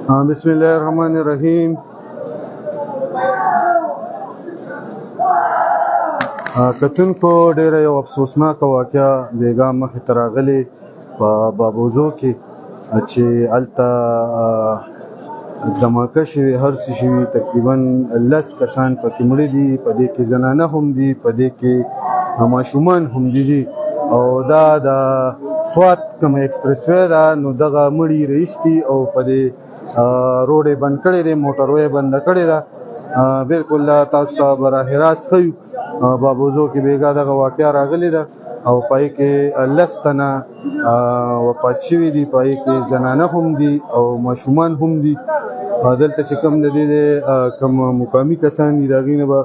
بسم الله الرحمن الرحیم. کتونکو ډیره یو افسوسناک واقعه بیګا مخې ته راغلې په بابوزو کې چې هلته دماکه شوې، هر څه شوي، تقریبا 10 کسان پکې مړه دي، په دې کې زنانه هم دي، په دې کې ماشومان هم دي. او دا د سوات کوم ایکسپریس وی ده، نو دغه مړي رایستي او په دې روډ یې بند کړی دی، موټر وی بنده کړې ده. بالکل تاسو ته براه راست ښیو بابوزو کې بیګا دغه واقعه راغلې ده او پای کې 10 تنه وفات شوي دي، پای کې زنانه هم دي او ماشومان هم دي. دلته چې کوم د دې کوم مقامي کسان دي، د هغې نه به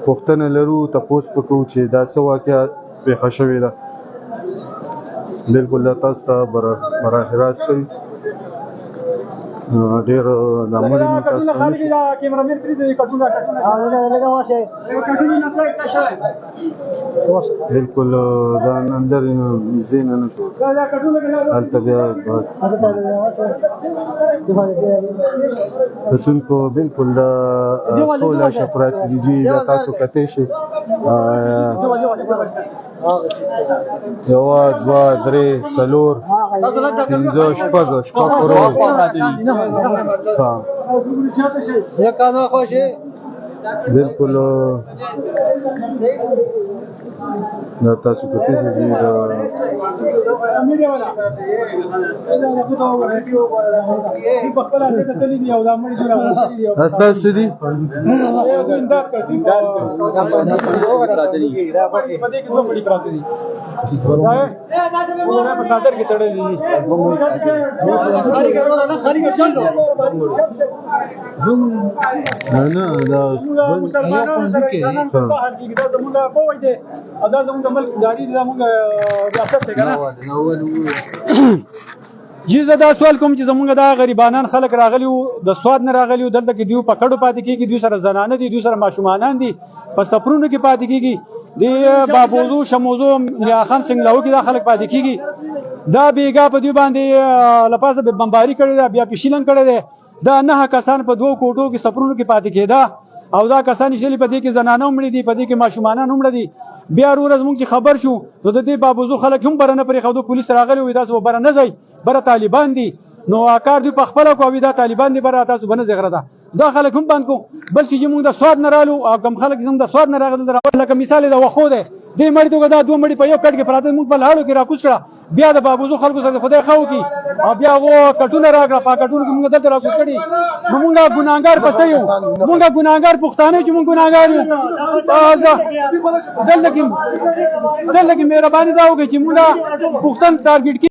پوښتنه لرو، تپوس وکړو چې دا څه واقعه پېښه شوې ده. بالکل تاسو ته براه راست کوي. ډېر د مړي نه تاسو ته نشي بالکل دا اندر نږدې نه شو، هلته بیا کتونکو بالکل دا څو لاشه پراته دي، دا تاسو کتی شئ. یوه، دوه، درې، څلور، پنځه، شپږ کروړ. بالکل دا تاسو کتی شئ دا ستاسو دي. دا زموږ د ملک جاری دي، زموږ ریاست دی کنه. جی زه دا سوال کوم چې زموږ دا غریبانان خلک راغلي وو، د سواد نه راغلي وو، دلته کې دوی په کډو پاتې کېږي، دوی سره زنانه دي، دوی سره ماشومانان دي، په سفرونو کې پاتې کېږي، د بابوزو، شموزو، میاخان، سنګلاو کې دا خلک پاتې کېږي. دا بیګا په دوی باندې لپاسه بمباري کړې ده، بیا پیشیلن کړی دی. دا 9 کسان په 2 کوټو کې سفرونو کې پاتې کېده او دا کسان چې په دې کې زنانه هم مړي دي، په دې کې ماشومانان هم مړه دي. بیا ورځ موږ چې خبر شو نو د دې بابوزو خلک هم بره نه پرېښودو، پولیس راغلي وي، تاسو بره نه ځئ، بره طالبان دي. نو کار دوی په خپله کوي، دا طالبان دي، بره تاسو به نه ځئ غره ده. دا خلک هم بند کړو. بل چې موږ د سواد نه رالو او کوم خلک زموږ د سواد نه راغلل، لکه مثال یې د وښو دی، دې مړي توګه دا 2 مړي په یو کټ کې پراته، موږ په لاړو کې راکوز کړه. بیا د بابوزو خلکو سره خدای خو وکړي او بیا هغو کټونه راکړه، په کټونو کې موږ دلته راکوز کړي. نو موږ ګناهګار پسې یو، موږ ګناهګار پښتانه چې موږ ګناهګار یو. دلته کې مهرباني دا وکړئ چې موږ پښتون ټارګېټ